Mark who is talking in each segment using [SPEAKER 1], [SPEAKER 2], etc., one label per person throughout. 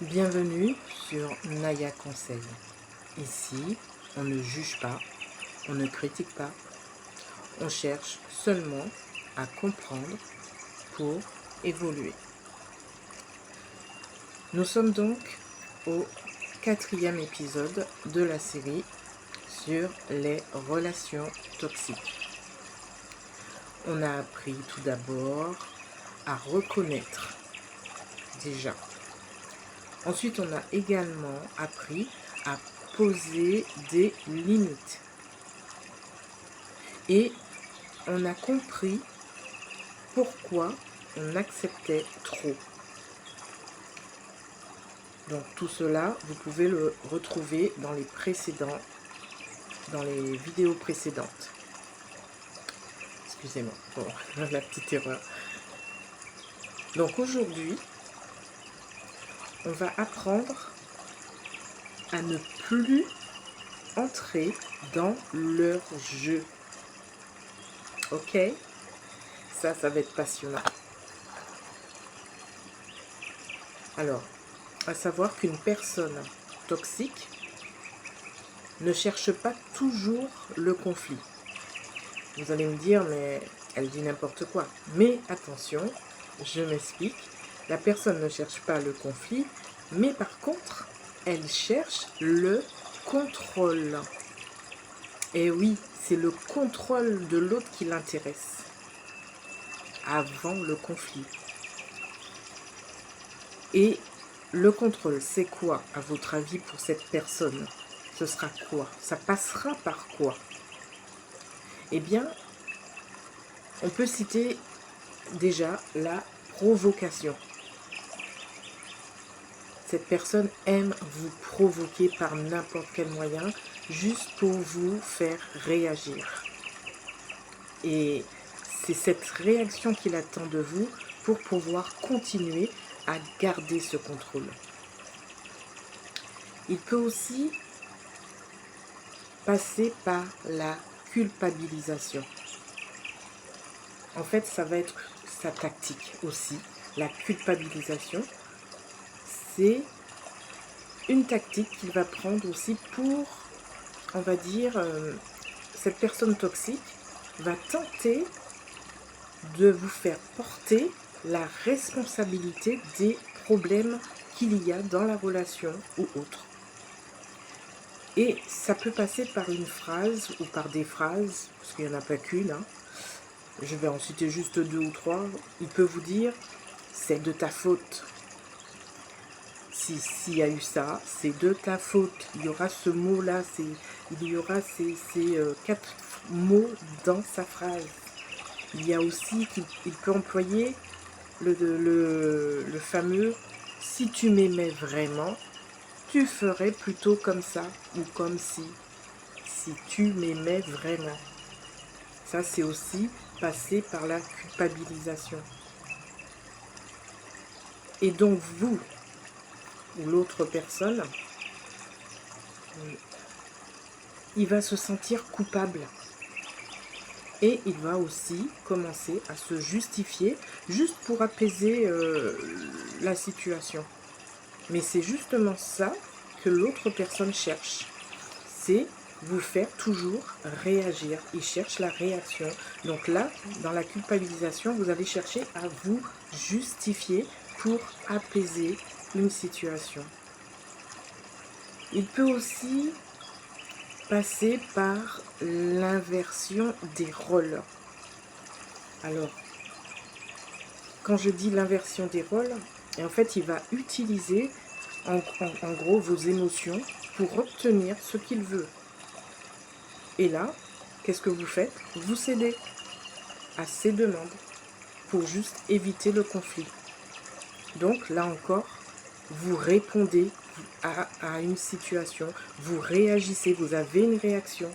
[SPEAKER 1] Bienvenue sur Naya Conseil. Ici, on ne juge pas, on ne critique pas, on cherche seulement à comprendre pour évoluer. Nous sommes donc au 4e épisode de la série sur les relations toxiques. On a appris tout d'abord à reconnaître déjà. Ensuite, on a également appris à poser des limites. Et on a compris pourquoi on acceptait trop. Donc tout cela, vous pouvez le retrouver dans les vidéos précédentes. Excusez-moi, bon, la petite erreur. Donc aujourd'hui, on va apprendre à ne plus entrer dans leur jeu. Ok? Ça va être passionnant. Alors, à savoir qu'une personne toxique ne cherche pas toujours le conflit. Vous allez me dire, mais elle dit n'importe quoi. Mais attention, je m'explique. La personne ne cherche pas le conflit, mais par contre, elle cherche le contrôle. Et oui, c'est le contrôle de l'autre qui l'intéresse avant le conflit. Et le contrôle, c'est quoi, à votre avis, pour cette personne? Ce sera quoi? Ça passera par quoi? Eh bien, on peut citer déjà la provocation. Cette personne aime vous provoquer par n'importe quel moyen, juste pour vous faire réagir. Et c'est cette réaction qu'il attend de vous pour pouvoir continuer à garder ce contrôle. Il peut aussi passer par la culpabilisation. En fait, ça va être sa tactique aussi. La culpabilisation, c'est une tactique qu'il va prendre aussi pour, on va dire, cette personne toxique va tenter de vous faire porter la responsabilité des problèmes qu'il y a dans la relation ou autre. Et ça peut passer par une phrase ou par des phrases, parce qu'il n'y en a pas qu'une, hein. Je vais en citer juste 2 ou 3. Il peut vous dire, c'est de ta faute. S'il y a eu ça, c'est de ta faute. Il y aura ce mot-là, il y aura ces 4 mots dans sa phrase. Il y a aussi qu'il peut employer le fameux « si tu m'aimais vraiment, tu ferais plutôt comme ça ou comme si tu m'aimais vraiment ». Ça, c'est aussi passer par la culpabilisation. Et donc, vous, ou l'autre personne, il va se sentir coupable. Et il va aussi commencer à se justifier, juste pour apaiser la situation. Mais c'est justement ça que l'autre personne cherche. C'est vous faire toujours réagir. Il cherche la réaction. Donc là, dans la culpabilisation, vous allez chercher à vous justifier pour apaiser une situation. Il peut aussi passer par l'inversion des rôles. Alors, quand je dis l'inversion des rôles, en fait, il va utiliser en gros vos émotions pour obtenir ce qu'il veut. Et là, qu'est-ce que vous faites? Vous cédez à ses demandes pour juste éviter le conflit. Donc là encore, vous répondez à une situation, vous réagissez, vous avez une réaction.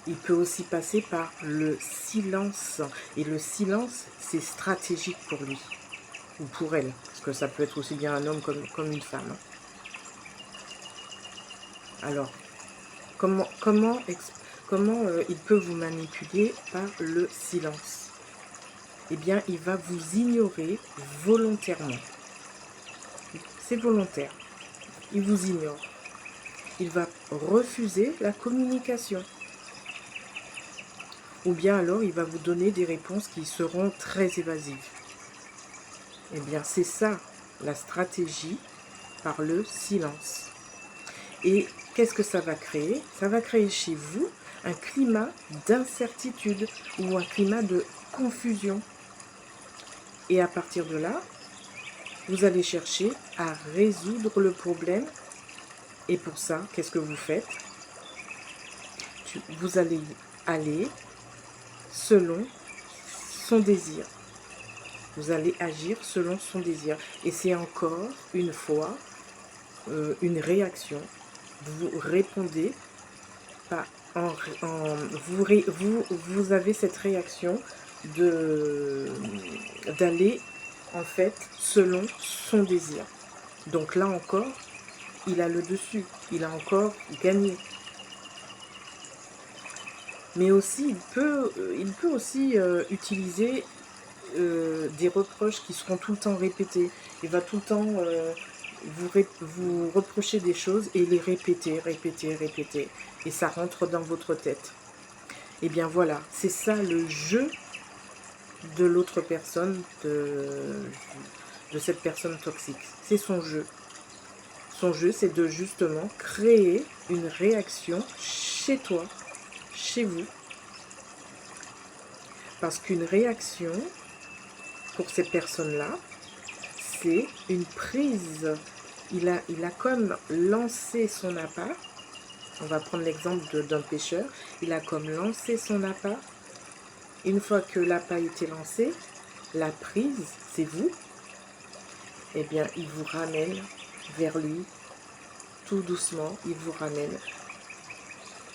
[SPEAKER 1] Il peut aussi passer par le silence. Et le silence, c'est stratégique pour lui, ou pour elle, parce que ça peut être aussi bien un homme comme une femme. Alors, comment il peut vous manipuler par le silence? Eh bien, il va vous ignorer volontairement. c'est volontaire. Il vous ignore. Il va refuser la communication. Ou bien alors, il va vous donner des réponses qui seront très évasives. Eh bien, c'est ça, la stratégie par le silence. Et qu'est-ce que ça va créer? Ça va créer chez vous un climat d'incertitude ou un climat de confusion. Et à partir de là, vous allez chercher à résoudre le problème. Et pour ça, qu'est-ce que vous faites? Vous allez aller selon son désir. Vous allez agir selon son désir. Et c'est encore une fois une réaction. Vous répondez pas vous avez cette réaction d'aller en fait selon son désir. Donc là encore, il a le dessus, il a encore gagné. Mais aussi, il peut aussi utiliser des reproches qui seront tout le temps répétés. Il va tout le temps vous reprocher des choses et les répéter. Et ça rentre dans votre tête. Et bien voilà, c'est ça le jeu de l'autre personne, de cette personne toxique. C'est son jeu. Son jeu, c'est de justement créer une réaction chez toi, chez vous. Parce qu'une réaction, pour cette personne-là, c'est une prise. Il a comme lancé son appât. On va prendre l'exemple d'un pêcheur. Il a comme lancé son appât. Une fois que l'appât a été lancé, la prise, c'est vous. Eh bien, il vous ramène vers lui. Tout doucement, il vous ramène.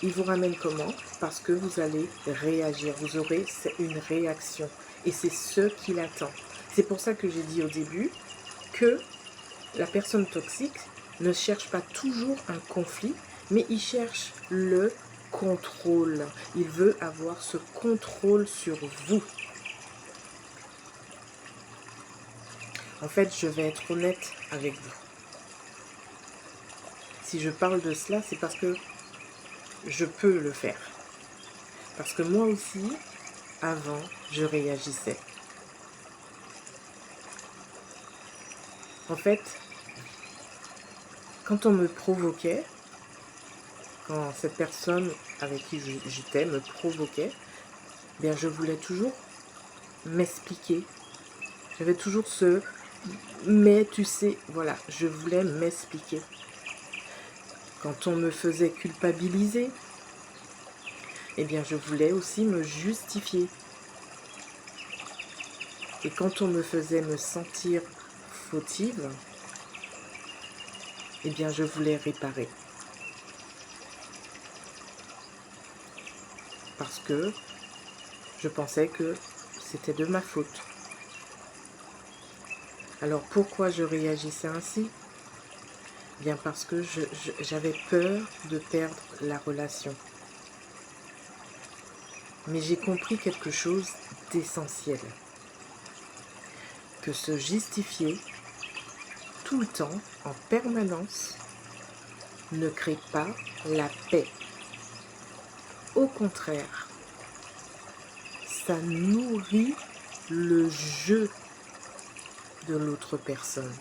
[SPEAKER 1] Il vous ramène comment? Parce que vous allez réagir. Vous aurez une réaction. Et c'est ce qu'il attend. C'est pour ça que j'ai dit au début que la personne toxique ne cherche pas toujours un conflit, mais il cherche le contrôle. Il veut avoir ce contrôle sur vous. En fait, je vais être honnête avec vous. Si je parle de cela, c'est parce que je peux le faire. Parce que moi aussi, avant, je réagissais. En fait, quand on me provoquait, quand cette personne avec qui j'étais me provoquait, bien je voulais toujours m'expliquer. J'avais toujours ce « mais tu sais », voilà, je voulais m'expliquer. Quand on me faisait culpabiliser, eh bien je voulais aussi me justifier. Et quand on me faisait me sentir fautive, eh bien je voulais réparer. Parce que je pensais que c'était de ma faute. Alors pourquoi je réagissais ainsi? Bien parce que j'avais peur de perdre la relation. Mais j'ai compris quelque chose d'essentiel. Que se justifier tout le temps, en permanence, ne crée pas la paix. Au contraire, ça nourrit le jeu de l'autre personne.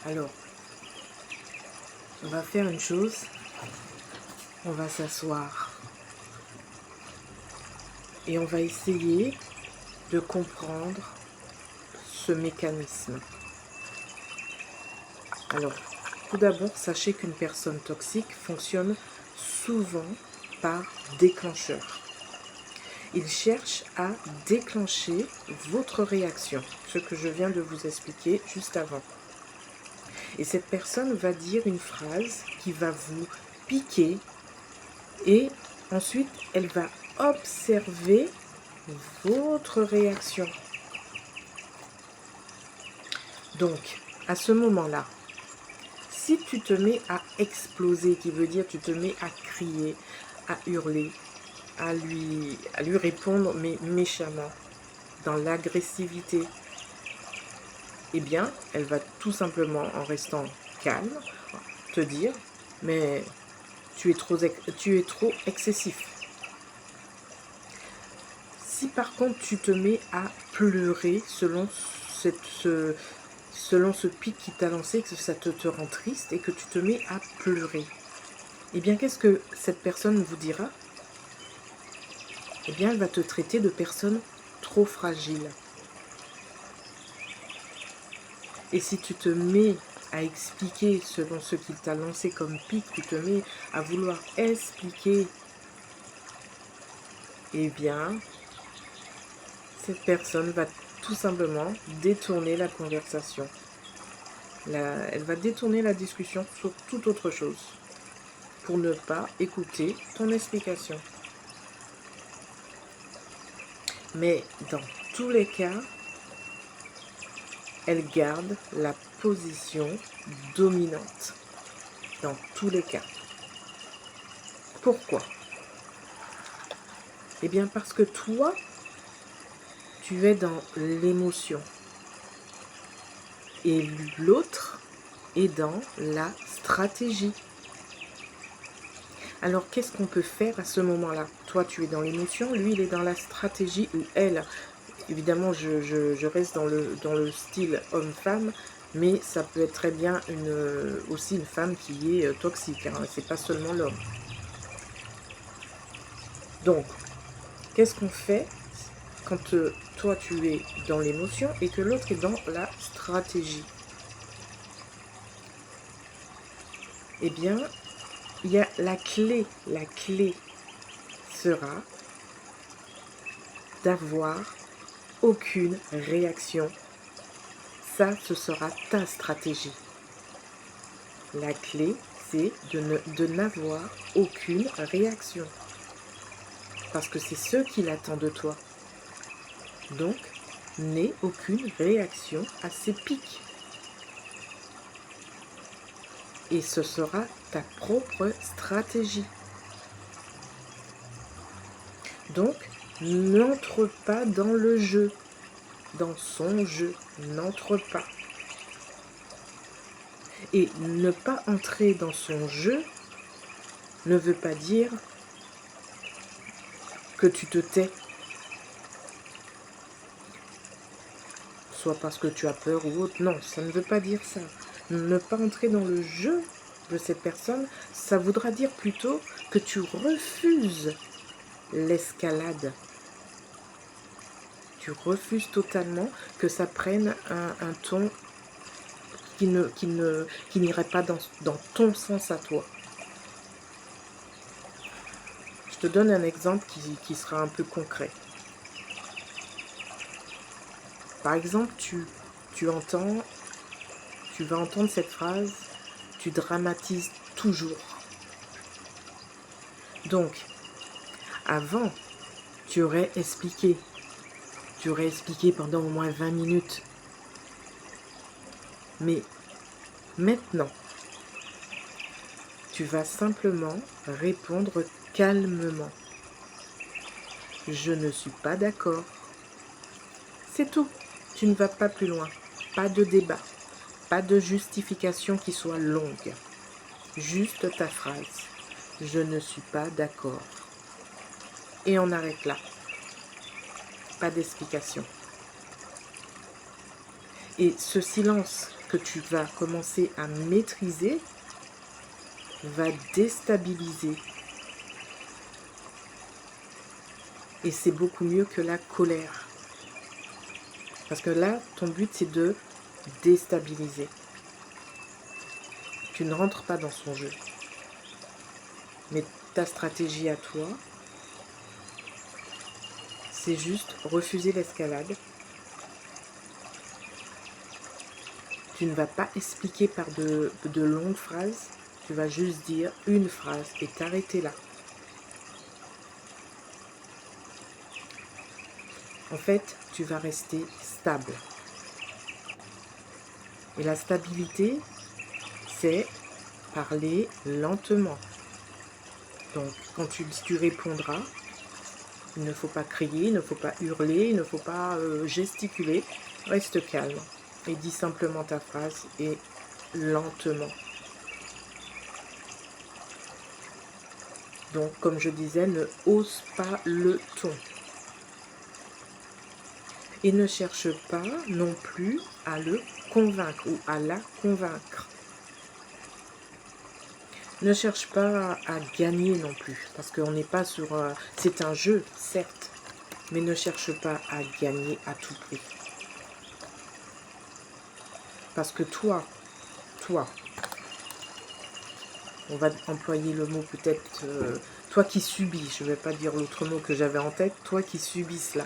[SPEAKER 1] Alors, on va faire une chose, on va s'asseoir et on va essayer de comprendre ce mécanisme. Alors, tout d'abord, sachez qu'une personne toxique fonctionne souvent par déclencheur. Il cherche à déclencher votre réaction, ce que je viens de vous expliquer juste avant. Et cette personne va dire une phrase qui va vous piquer et ensuite elle va observer votre réaction. Donc, à ce moment-là, si tu te mets à exploser, qui veut dire tu te mets à crier, à hurler, à lui répondre mais méchamment, dans l'agressivité, eh bien, elle va tout simplement, en restant calme, te dire, mais tu es trop excessif. Si par contre tu te mets à pleurer selon ce pic qui t'a lancé, que ça te rend triste et que tu te mets à pleurer, eh bien qu'est-ce que cette personne vous dira? Eh bien elle va te traiter de personne trop fragile. Et si tu te mets à expliquer selon ce qu'il t'a lancé comme pic, tu te mets à vouloir expliquer, eh bien cette personne va tout simplement détourner la conversation. Elle va détourner la discussion sur toute autre chose pour ne pas écouter ton explication. Mais dans tous les cas, elle garde la position dominante. Dans tous les cas. Pourquoi? Eh bien parce que toi, tu es dans l'émotion. Et l'autre est dans la stratégie. Alors, qu'est-ce qu'on peut faire à ce moment-là? Toi, tu es dans l'émotion, lui, il est dans la stratégie, ou elle. Évidemment, je reste dans le style homme-femme, mais ça peut être très bien aussi une femme qui est toxique, hein, c'est pas seulement l'homme. Donc, qu'est-ce qu'on fait quand toi, tu es dans l'émotion et que l'autre est dans la stratégie? Eh bien, il y a la clé sera d'avoir aucune réaction. Ça, ce sera ta stratégie. La clé, c'est de n'avoir aucune réaction. Parce que c'est ce qu'il attend de toi. Donc, n'aie aucune réaction à ces pics. Et ce sera ta propre stratégie. Donc, n'entre pas dans le jeu. Dans son jeu, n'entre pas. Et ne pas entrer dans son jeu ne veut pas dire que tu te tais. Soit parce que tu as peur ou autre. Non, ça ne veut pas dire ça. Ne pas entrer dans le jeu de cette personne, ça voudra dire plutôt que tu refuses l'escalade. Tu refuses totalement que ça prenne un ton qui n'irait pas dans ton sens à toi. Je te donne un exemple qui sera un peu concret. Par exemple, tu vas entendre cette phrase, tu dramatises toujours. Donc, avant, tu aurais expliqué pendant au moins 20 minutes. Mais maintenant, tu vas simplement répondre calmement. Je ne suis pas d'accord. C'est tout. Tu ne vas pas plus loin. Pas de débat. Pas de justification qui soit longue. Juste ta phrase. Je ne suis pas d'accord. Et on arrête là. Pas d'explication. Et ce silence que tu vas commencer à maîtriser va déstabiliser. Et c'est beaucoup mieux que la colère. Parce que là, ton but, c'est de déstabiliser. Tu ne rentres pas dans son jeu. Mais ta stratégie à toi, c'est juste refuser l'escalade. Tu ne vas pas expliquer par de longues phrases. Tu vas juste dire une phrase et t'arrêter là. En fait, tu vas rester stable. Et la stabilité, c'est parler lentement. Donc, quand tu répondras, il ne faut pas crier, il ne faut pas hurler, il ne faut pas gesticuler. Reste calme. et dis simplement ta phrase et lentement. Donc, comme je disais, ne hausse pas le ton. Et ne cherche pas non plus à le convaincre ou à la convaincre. Ne cherche pas à gagner non plus, parce qu'on n'est pas sur... c'est un jeu, certes, mais ne cherche pas à gagner à tout prix. Parce que toi, on va employer le mot peut-être, toi qui subis, je ne vais pas dire l'autre mot que j'avais en tête, toi qui subis cela.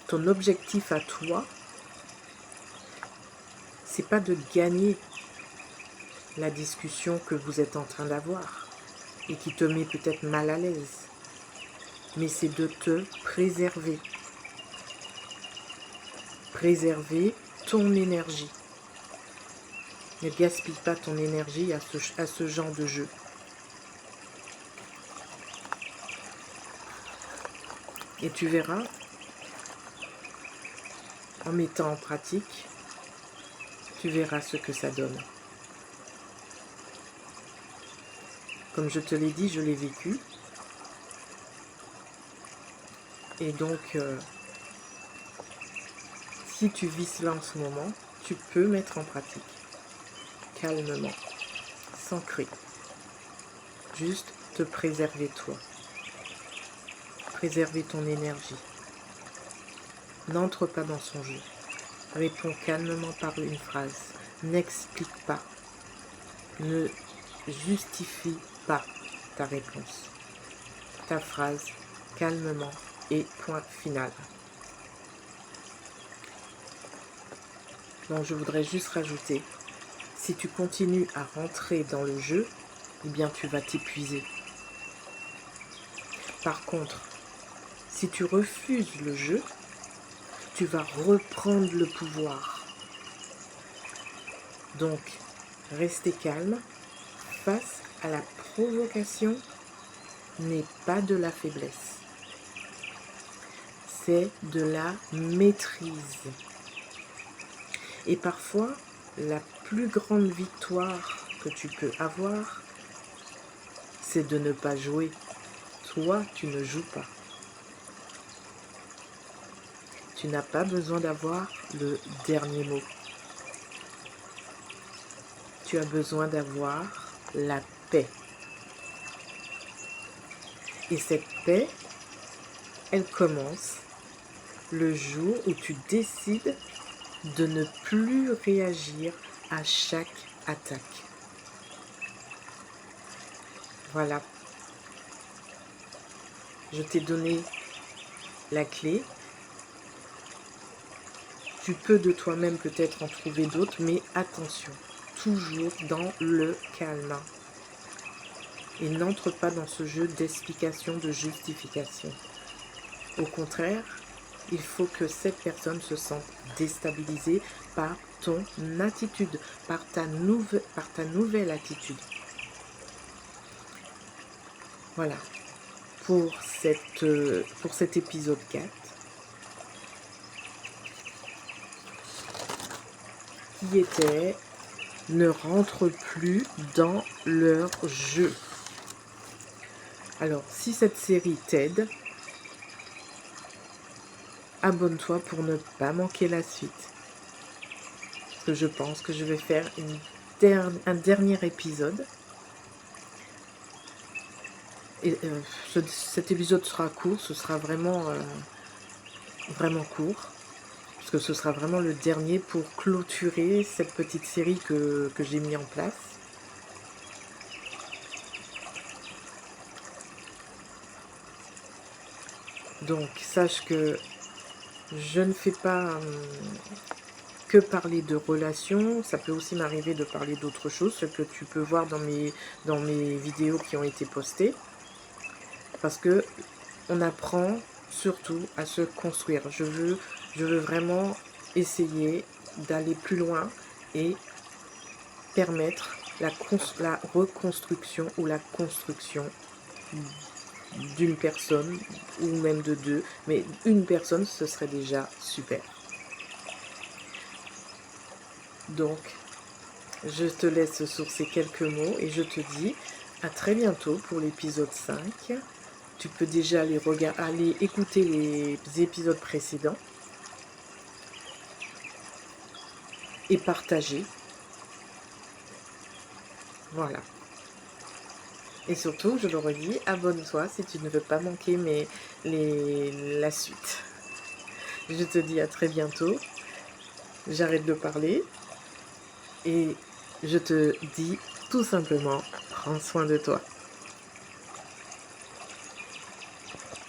[SPEAKER 1] Ton objectif à toi, c'est pas de gagner la discussion que vous êtes en train d'avoir et qui te met peut-être mal à l'aise, mais c'est de te préserver. Préserver ton énergie. Ne gaspille pas ton énergie à ce genre de jeu. Et tu verras, en mettant en pratique, tu verras ce que ça donne. Comme je te l'ai dit, je l'ai vécu. Et donc, si tu vis cela en ce moment, tu peux mettre en pratique. Calmement, sans cri. Juste te préserver toi. Préserver ton énergie. N'entre pas dans son jeu. Réponds calmement par une phrase. N'explique pas. Ne justifie pas ta réponse. Ta phrase, calmement et point final. Donc je voudrais juste rajouter, si tu continues à rentrer dans le jeu, eh bien tu vas t'épuiser. Par contre, si tu refuses le jeu, tu vas reprendre le pouvoir. Donc, rester calme face à la provocation n'est pas de la faiblesse. C'est de la maîtrise. Et parfois, la plus grande victoire que tu peux avoir, c'est de ne pas jouer. Toi, tu ne joues pas. Tu n'as pas besoin d'avoir le dernier mot. Tu as besoin d'avoir la paix. Et cette paix, elle commence le jour où tu décides de ne plus réagir à chaque attaque. Voilà. Je t'ai donné la clé. Tu peux de toi-même peut-être en trouver d'autres, mais attention, toujours dans le calme. Et n'entre pas dans ce jeu d'explication, de justification. Au contraire, il faut que cette personne se sente déstabilisée par ton attitude, par ta nouvelle attitude. Voilà, pour cet épisode 4, qui était « Ne rentre plus dans leur jeu ». Alors, si cette série t'aide, abonne-toi pour ne pas manquer la suite. Parce que je pense que je vais faire un dernier épisode. Et cet épisode sera court, ce sera vraiment court. Parce que ce sera vraiment le dernier pour clôturer cette petite série que j'ai mis en place. Donc, sache que je ne fais pas que parler de relations. Ça peut aussi m'arriver de parler d'autres choses, ce que tu peux voir dans mes vidéos qui ont été postées. Parce que on apprend surtout à se construire. Je veux vraiment essayer d'aller plus loin et permettre la reconstruction ou la construction d'une personne ou même de deux, mais une personne, ce serait déjà super. Donc, je te laisse sur ces quelques mots et je te dis à très bientôt pour l'épisode 5. Tu peux déjà aller écouter les épisodes précédents et partager. Voilà. Et surtout, je le redis, abonne-toi si tu ne veux pas manquer la suite. Je te dis à très bientôt. J'arrête de parler et je te dis tout simplement, prends soin de toi.